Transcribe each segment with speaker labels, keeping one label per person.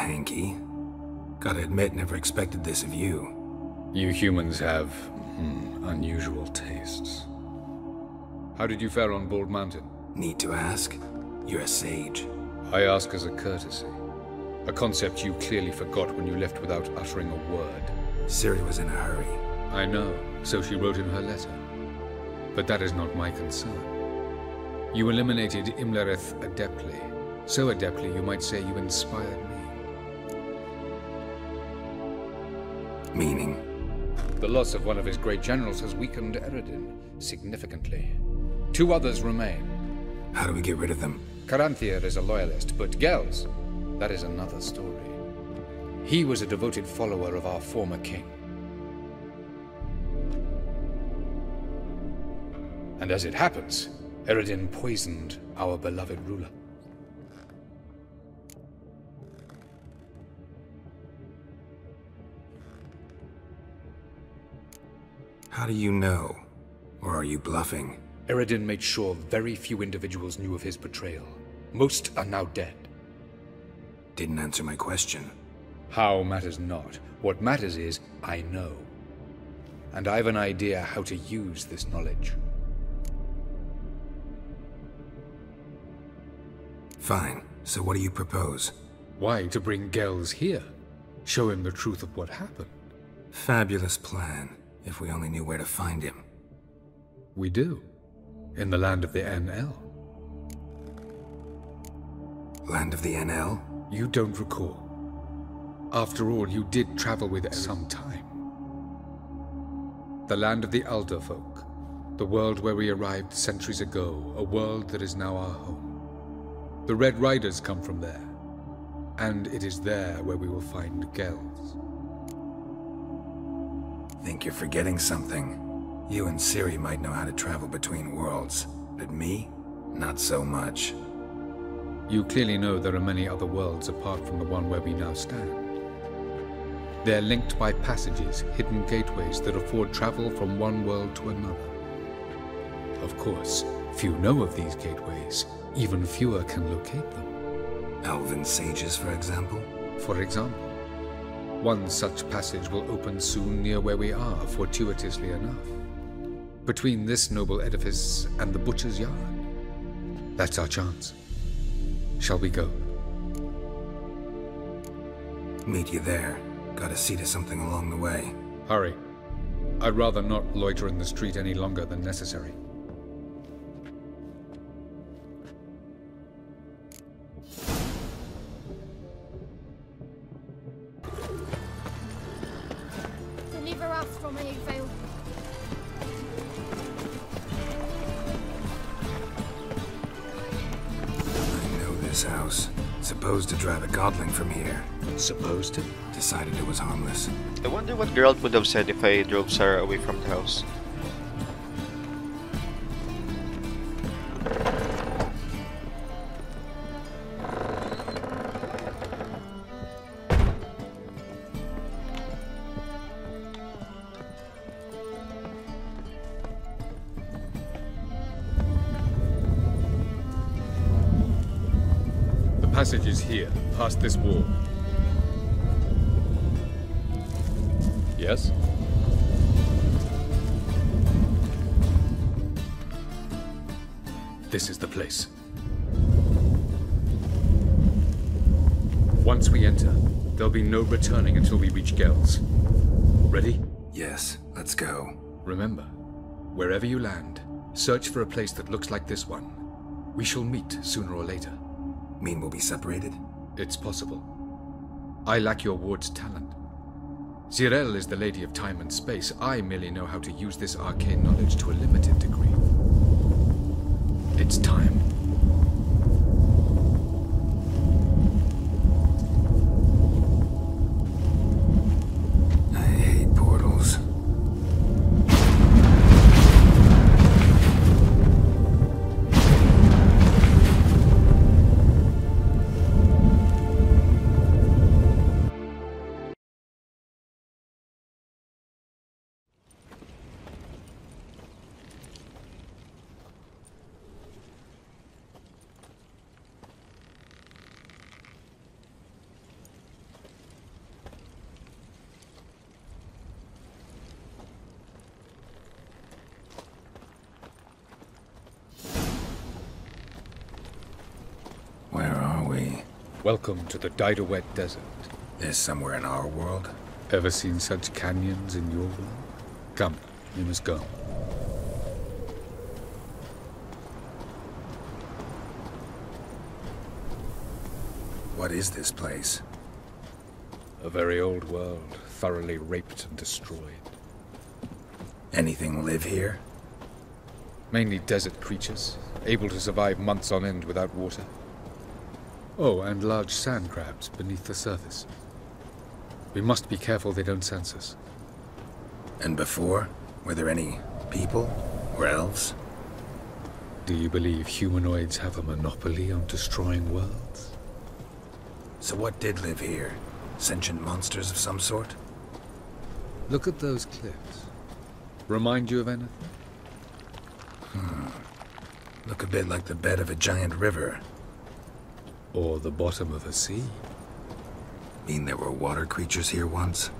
Speaker 1: hanky. Gotta admit, never expected this of you.
Speaker 2: You humans have unusual tastes. How did you fare on Bald Mountain?
Speaker 1: Need to ask? You're a sage.
Speaker 2: I ask as a courtesy. A concept you clearly forgot when you left without uttering a word.
Speaker 1: Ciri was in a hurry.
Speaker 2: I know, so she wrote in her letter. But that is not my concern. You eliminated Imlerith adeptly. So adeptly, you might say you inspired me.
Speaker 1: Meaning?
Speaker 2: The loss of one of his great generals has weakened Eredin significantly. 2 others remain.
Speaker 1: How do we get rid of them?
Speaker 2: Caranthir is a loyalist, but Gels, that is another story. He was a devoted follower of our former king. And as it happens, Eredin poisoned our beloved ruler.
Speaker 1: How do you know? Or are you bluffing?
Speaker 2: Eredin made sure very few individuals knew of his betrayal. Most are now dead.
Speaker 1: Didn't answer my question.
Speaker 2: How matters not. What matters is, I know. And I've an idea how to use this knowledge.
Speaker 1: Fine. So what do you propose?
Speaker 2: Why, to bring Gels here. Show him the truth of what happened.
Speaker 1: Fabulous plan, if we only knew where to find him.
Speaker 2: We do. In the land of the NL.
Speaker 1: Land of the NL?
Speaker 2: You don't recall. After all, you did travel with some time. The land of the Alder folk. The world where we arrived centuries ago. A world that is now our home. The Red Riders come from there. And it is there where we will find Gels.
Speaker 1: Think you're forgetting something. You and Ciri might know how to travel between worlds, but me? Not so much.
Speaker 2: You clearly know there are many other worlds apart from the one where we now stand. They're linked by passages, hidden gateways that afford travel from one world to another. Of course, few know of these gateways. Even fewer can locate them.
Speaker 1: Elven sages, for example?
Speaker 2: For example. One such passage will open soon near where we are, fortuitously enough. Between this noble edifice and the butcher's yard. That's our chance. Shall we go?
Speaker 1: Meet you there. Gotta see to something along the way.
Speaker 2: Hurry. I'd rather not loiter in the street any longer than necessary.
Speaker 3: Deliver us from evil.
Speaker 1: I know this house. Supposed to drive a godling from here.
Speaker 2: Supposed to?
Speaker 1: Decided it was harmless.
Speaker 4: I wonder what Geralt would have said if I drove Sarah away from the house.
Speaker 2: The passage is here, past this wall. Yes? This is the place. Once we enter, there'll be no returning until we reach Gels. Ready?
Speaker 1: Yes, let's go.
Speaker 2: Remember, wherever you land, search for a place that looks like this one. We shall meet sooner or later.
Speaker 1: Mean we'll be separated?
Speaker 2: It's possible. I lack your ward's talent. Zirel is the Lady of Time and Space. I merely know how to use this arcane knowledge to a limited degree. It's time.
Speaker 1: I hate portals.
Speaker 2: Welcome to the Didowet Desert.
Speaker 1: This somewhere in our world?
Speaker 2: Ever seen such canyons in your world? Come, we must go.
Speaker 1: What is this place?
Speaker 2: A very old world, thoroughly raped and destroyed.
Speaker 1: Anything live here?
Speaker 2: Mainly desert creatures, able to survive months on end without water. Oh, and large sand crabs beneath the surface. We must be careful they don't sense us.
Speaker 1: And before? Were there any people? Or elves?
Speaker 2: Do you believe humanoids have a monopoly on destroying worlds?
Speaker 1: So what did live here? Sentient monsters of some sort?
Speaker 2: Look at those cliffs. Remind you of anything?
Speaker 1: Look a bit like the bed of a giant river.
Speaker 2: Or the bottom of a sea?
Speaker 1: Mean there were water creatures here once?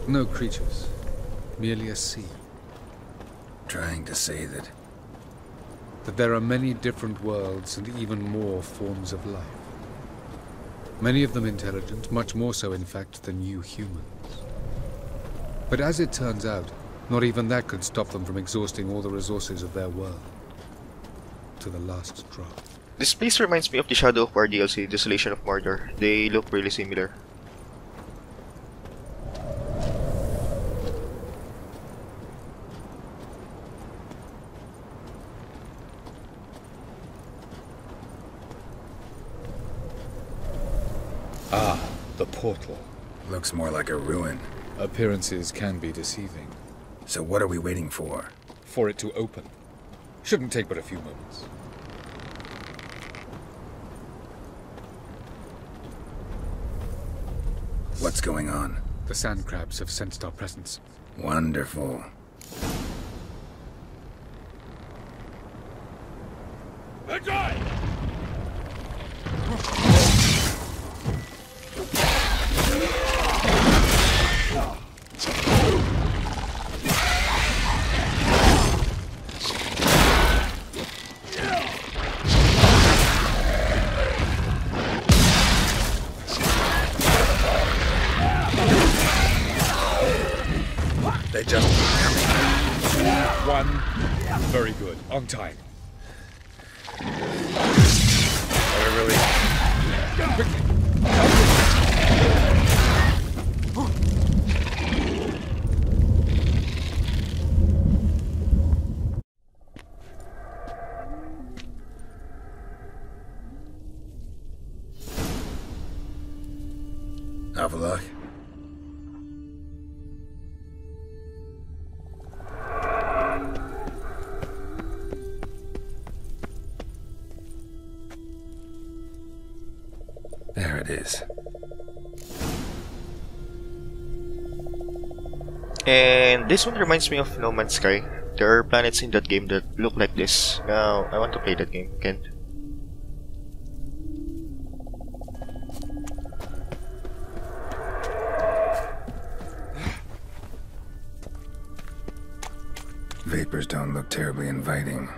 Speaker 2: No creatures. Merely a sea.
Speaker 1: Trying to say that...
Speaker 2: That there are many different worlds and even more forms of life. Many of them intelligent, much more so in fact than you humans. But as it turns out, not even that could stop them from exhausting all the resources of their world. To the last drop.
Speaker 4: This place reminds me of the Shadow of War DLC, Desolation of Mordor. They look really similar.
Speaker 2: Ah, the portal.
Speaker 1: Looks more like a ruin.
Speaker 2: Appearances can be deceiving.
Speaker 1: So what are we waiting for?
Speaker 2: For it to open. Shouldn't take but a few moments.
Speaker 1: What's going on?
Speaker 2: The sand crabs have sensed our presence.
Speaker 1: Wonderful. They just keep coming.
Speaker 2: One. Very good. On time.
Speaker 1: Are we really... Avallac'h? There it is.
Speaker 4: And this one reminds me of No Man's Sky. There are planets in that game that look like this. Now, I want to play that game again.
Speaker 1: Vapors don't look terribly inviting.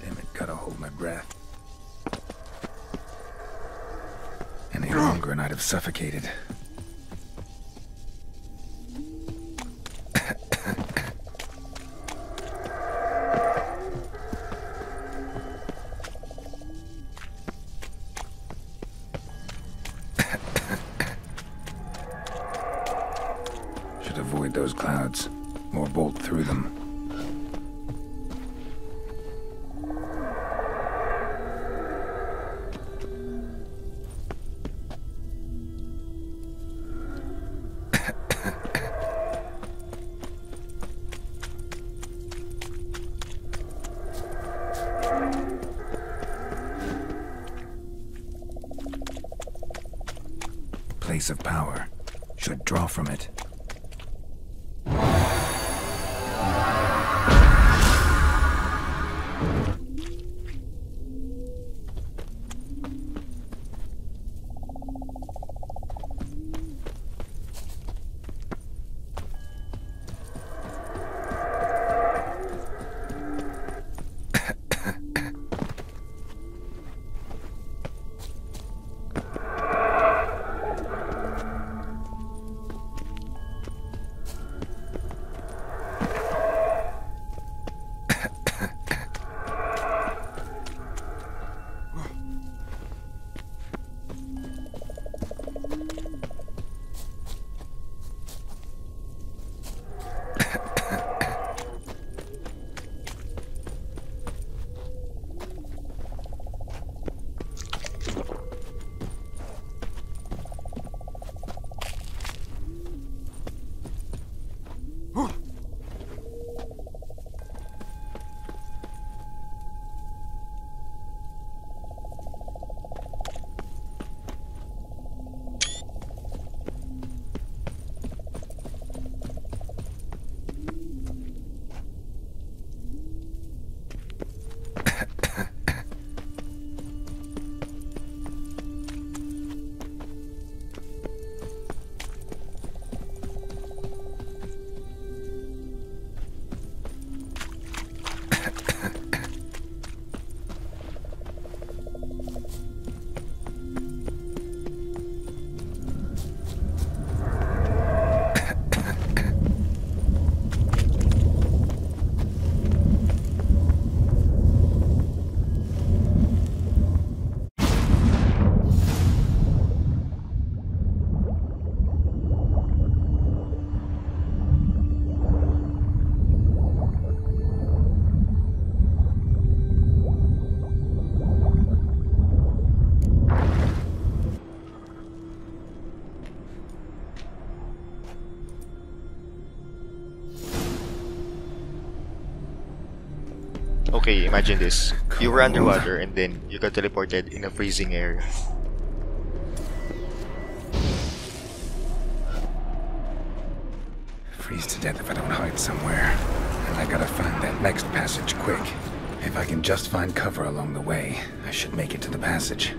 Speaker 1: Damn it, gotta hold my breath. Any longer and I'd have suffocated. Should avoid those clouds, or bolt through them. Place of power. Should draw from it.
Speaker 4: Okay, imagine this. You were underwater and then you got teleported in a freezing area.
Speaker 1: Freeze to death if I don't hide somewhere. And I gotta find that next passage quick. If I can just find cover along the way, I should make it to the passage.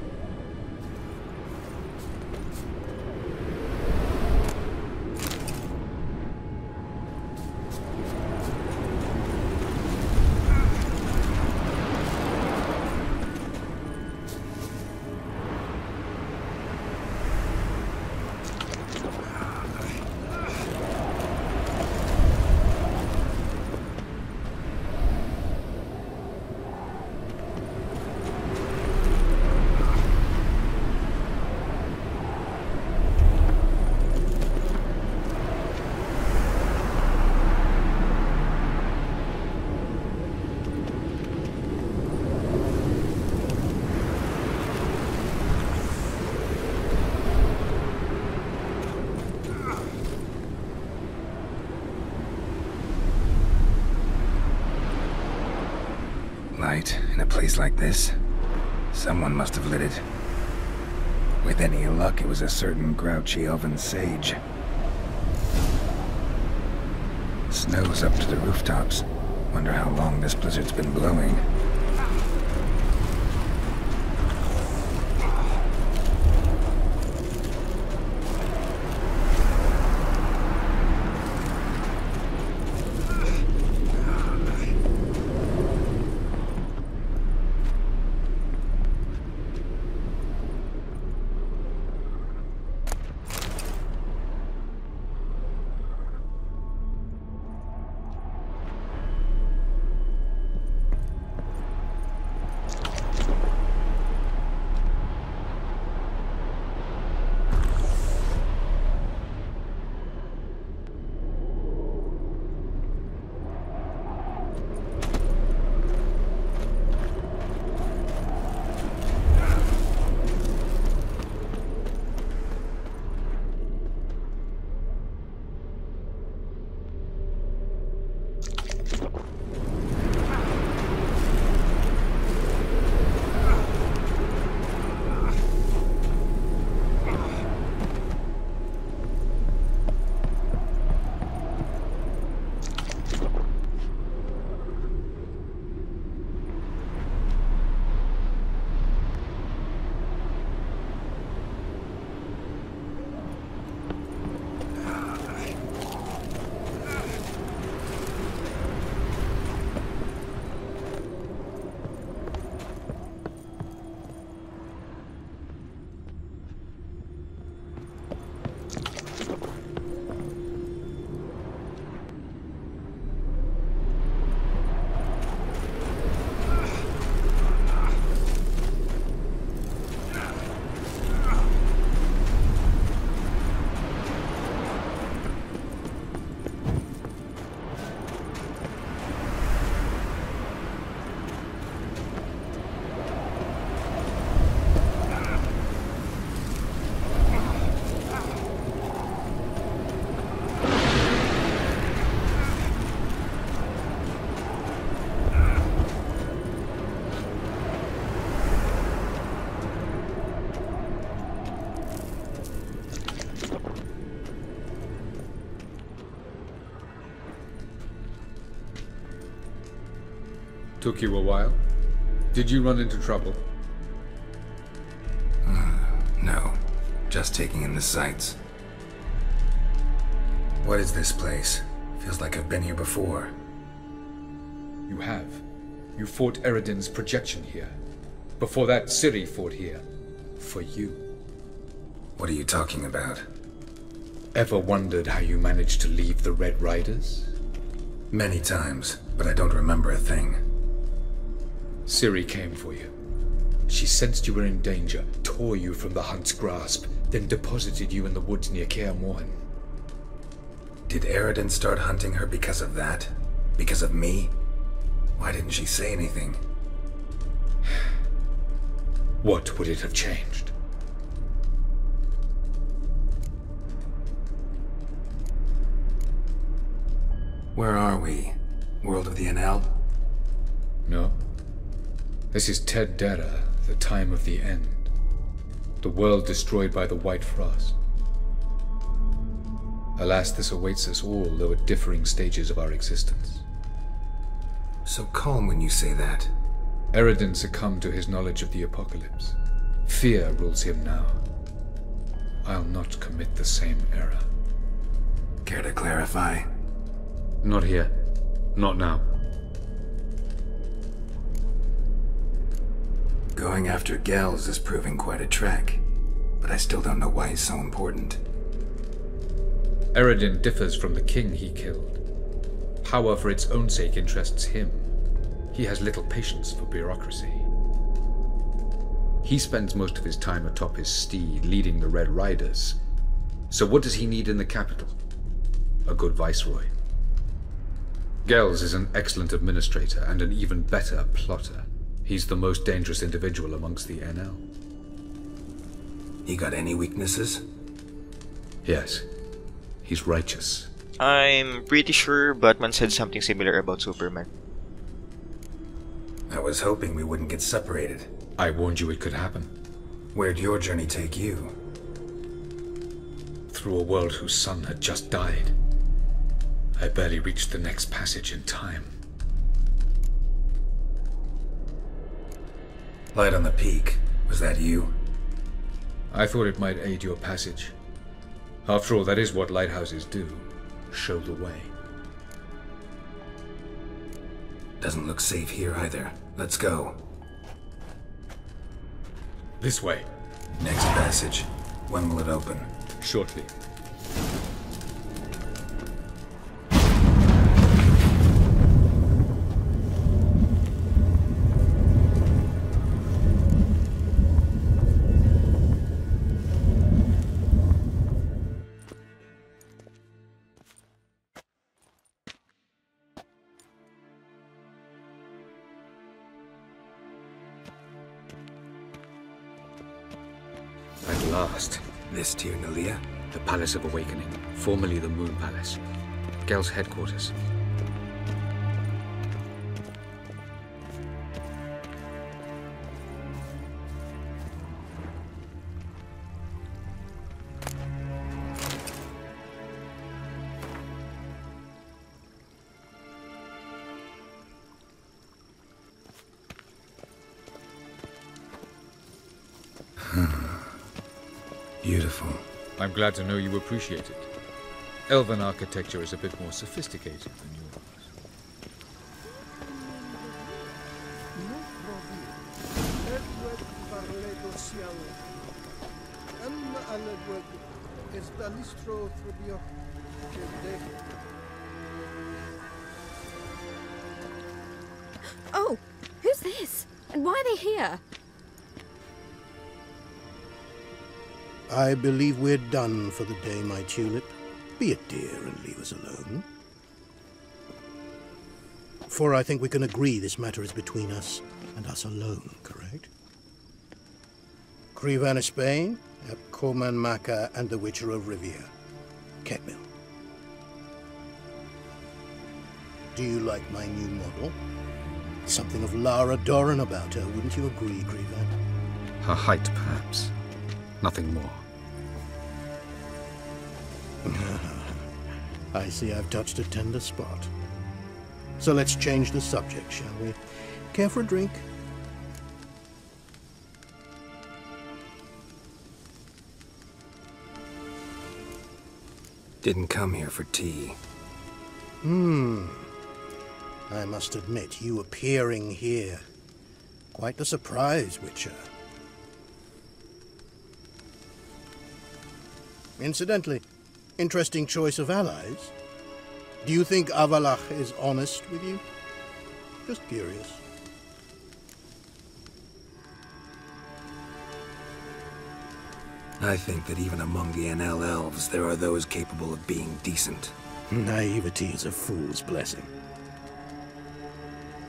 Speaker 1: Light in a place like this? Someone must have lit it. With any luck, it was a certain grouchy elven sage. Snow's up to the rooftops. Wonder how long this blizzard's been blowing.
Speaker 2: Took you a while? Did you run into trouble?
Speaker 1: No. Just taking in the sights. What is this place? Feels like I've been here before.
Speaker 2: You have. You fought Eredin's projection here. Before that, Ciri fought here. For you.
Speaker 1: What are you talking about?
Speaker 2: Ever wondered how you managed to leave the Red Riders?
Speaker 1: Many times, but I don't remember a thing.
Speaker 2: Ciri came for you. She sensed you were in danger, tore you from the Hunt's grasp, then deposited you in the woods near Kaer Morhen.
Speaker 1: Did Eredin start hunting her because of that? Because of me? Why didn't she say anything?
Speaker 2: What would it have changed?
Speaker 1: Where are we? World of the NL?
Speaker 2: No. This is Ted Dera, the time of the end. The world destroyed by the White Frost. Alas, this awaits us all, though at differing stages of our existence.
Speaker 1: So calm when you say that.
Speaker 2: Eredin succumbed to his knowledge of the apocalypse. Fear rules him now. I'll not commit the same error.
Speaker 1: Care to clarify?
Speaker 2: Not here. Not now.
Speaker 1: Going after Gels is proving quite a trek, but I still don't know why he's so important.
Speaker 2: Eredin differs from the king he killed. Power for its own sake interests him. He has little patience for bureaucracy. He spends most of his time atop his steed, leading the Red Riders. So what does he need in the capital? A good viceroy. Gels is an excellent administrator and an even better plotter. He's the most dangerous individual amongst the NL.
Speaker 1: He got any weaknesses?
Speaker 2: Yes. He's righteous.
Speaker 4: I'm pretty sure Batman said something similar about Superman.
Speaker 1: I was hoping we wouldn't get separated.
Speaker 2: I warned you it could happen.
Speaker 1: Where'd your journey take you?
Speaker 2: Through a world whose son had just died. I barely reached the next passage in time.
Speaker 1: Light on the peak. Was that you?
Speaker 2: I thought it might aid your passage. After all, that is what lighthouses do. Show the way.
Speaker 1: Doesn't look safe here either. Let's go.
Speaker 2: This way.
Speaker 1: Next passage. When will it open?
Speaker 2: Shortly. At last.
Speaker 1: This Tyr Nalia?
Speaker 2: The Palace of Awakening, formerly the Moon Palace. Gel's headquarters.
Speaker 1: Beautiful.
Speaker 2: I'm glad to know you appreciate it. Elven architecture is a bit more sophisticated than yours.
Speaker 5: Oh, who's this? And why are they here?
Speaker 6: I believe we're done for the day, my tulip. Be a dear and leave us alone. For I think we can agree this matter is between us and us alone, correct? Crivan Spain, Coman Maka, and the Witcher of Rivia. Ketmil. Do you like my new model? Something of Lara Doran about her, wouldn't you agree, Crivan?
Speaker 2: Her height, perhaps. Nothing more.
Speaker 6: I see I've touched a tender spot. So let's change the subject, shall we? Care for a drink?
Speaker 1: Didn't come here for tea.
Speaker 6: I must admit, you appearing here. Quite the surprise, Witcher. Incidentally, interesting choice of allies. Do you think Avallac'h is honest with you? Just curious.
Speaker 1: I think that even among the NL elves, there are those capable of being decent.
Speaker 6: Naivety is a fool's blessing.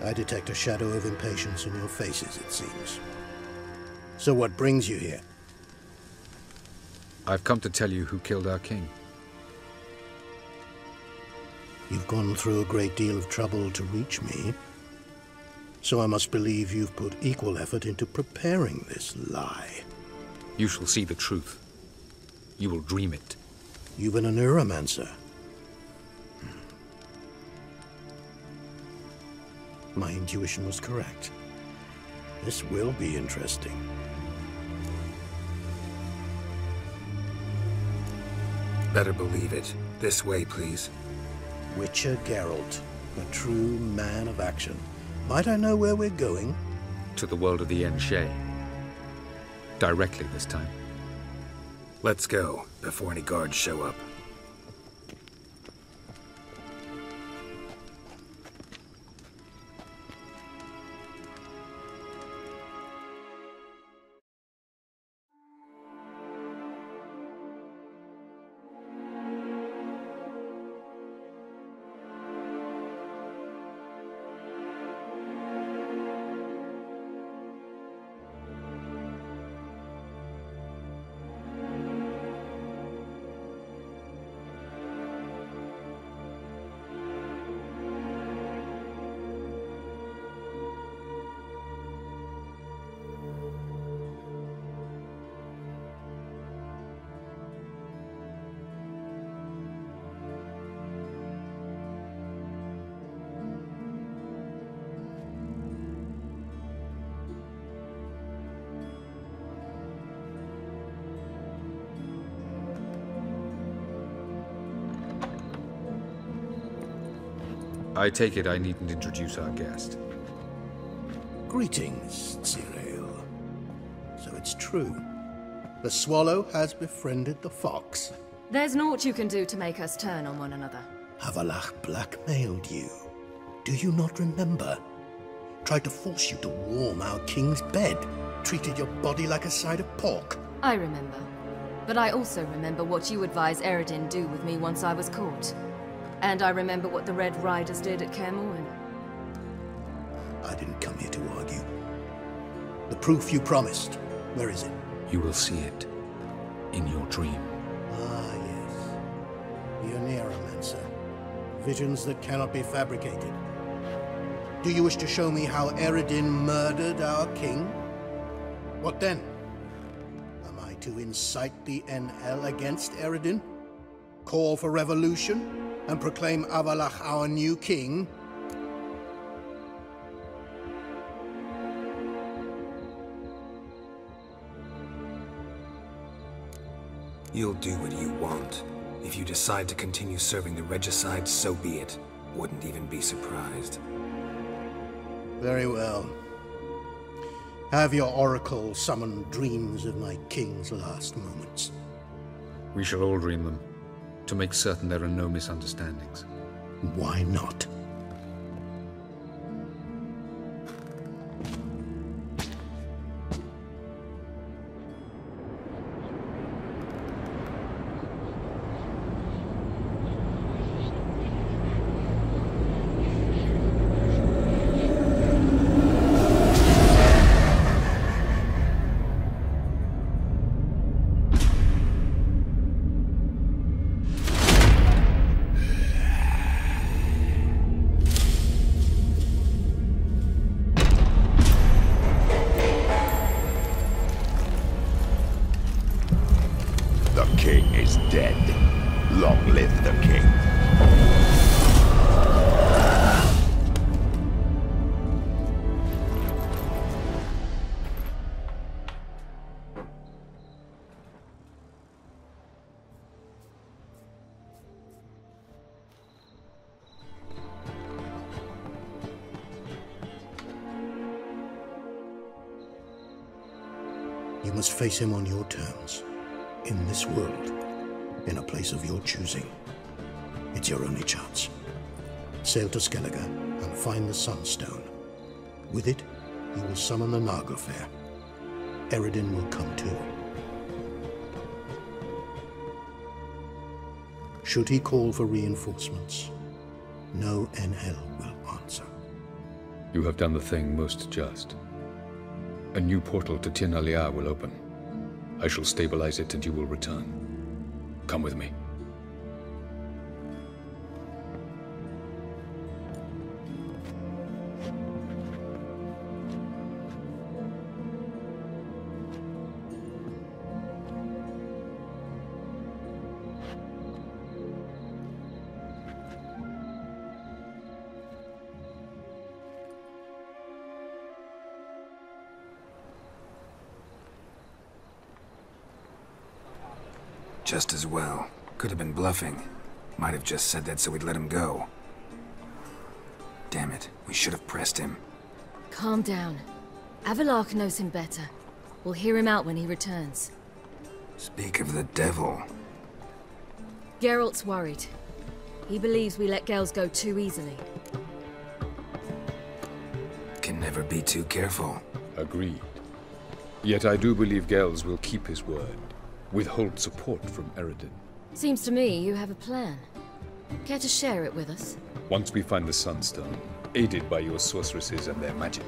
Speaker 6: I detect a shadow of impatience in your faces, it seems. So what brings you here?
Speaker 2: I've come to tell you who killed our king.
Speaker 6: You've gone through a great deal of trouble to reach me. So I must believe you've put equal effort into preparing this lie.
Speaker 2: You shall see the truth. You will dream it.
Speaker 6: You've been a neuromancer. My intuition was correct. This will be interesting.
Speaker 1: Better believe it. This way, please.
Speaker 6: Witcher Geralt, a true man of action. Might I know where we're going?
Speaker 2: To the world of the Enshe. Directly this time.
Speaker 1: Let's go, before any guards show up.
Speaker 2: I take it I needn't introduce our guest.
Speaker 6: Greetings, Ciri. So it's true. The swallow has befriended the fox.
Speaker 5: There's naught you can do to make us turn on one another.
Speaker 6: Avallac'h blackmailed you. Do you not remember? Tried to force you to warm our king's bed. Treated your body like a side of pork.
Speaker 5: I remember. But I also remember what you advised Eredin do with me once I was caught. And I remember what the Red Riders did at Kaer Morhen.
Speaker 6: I didn't come here to argue. The proof you promised, where is it?
Speaker 2: You will see it in your dream.
Speaker 6: Ah, yes. The Neuromancer. Visions that cannot be fabricated. Do you wish to show me how Eredin murdered our king? What then? Am I to incite the NL against Eredin? Call for revolution? And proclaim Avallac'h our new king?
Speaker 1: You'll do what you want. If you decide to continue serving the regicide, so be it. Wouldn't even be surprised.
Speaker 6: Very well. Have your oracle summon dreams of my king's last moments.
Speaker 2: We shall all dream them, to make certain there are no misunderstandings.
Speaker 6: Why not? You must face him on your terms. In this world. In a place of your choosing. It's your only chance. Sail to Skellige and find the Sunstone. With it, you will summon the Nagelfair. Eredin will come too. Should he call for reinforcements, no NL will answer.
Speaker 2: You have done the thing most just. A new portal to Tir na Liar will open. I shall stabilize it and you will return. Come with me.
Speaker 1: Just as well. Could have been bluffing. Might have just said that so we'd let him go. Damn it, we should have pressed him.
Speaker 5: Calm down. Avallac'h knows him better. We'll hear him out when he returns.
Speaker 1: Speak of the devil.
Speaker 5: Geralt's worried. He believes we let girls go too easily.
Speaker 1: Can never be too careful.
Speaker 2: Agreed. Yet I do believe Gels will keep his word. Withhold support from Eredin.
Speaker 5: Seems to me you have a plan. Care to share it with us?
Speaker 2: Once we find the Sunstone, aided by your sorceresses and their magic,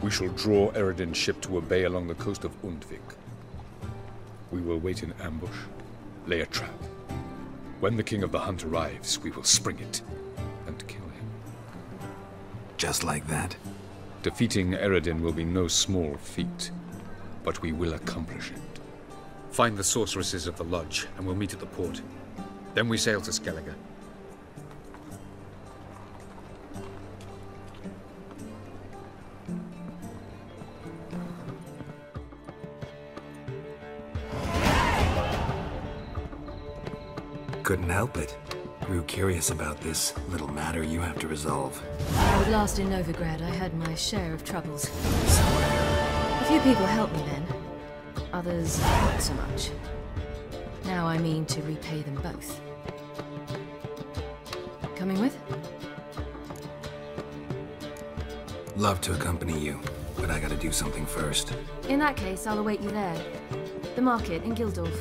Speaker 2: we shall draw Eredin's ship to a bay along the coast of Undvik. We will wait in ambush, lay a trap. When the King of the Hunt arrives, we will spring it and kill him.
Speaker 1: Just like that?
Speaker 2: Defeating Eredin will be no small feat, but we will accomplish it. Find the sorceresses of the Lodge, and we'll meet at the port. Then we sail to Skellige.
Speaker 1: Couldn't help it. Grew curious about this little matter you have to resolve.
Speaker 5: I was last in Novigrad. I had my share of troubles. A few people helped me then. Others, not so much. Now I mean to repay them both. Coming with?
Speaker 1: Love to accompany you, but I gotta do something first.
Speaker 5: In that case, I'll await you there. The market in Gildorf.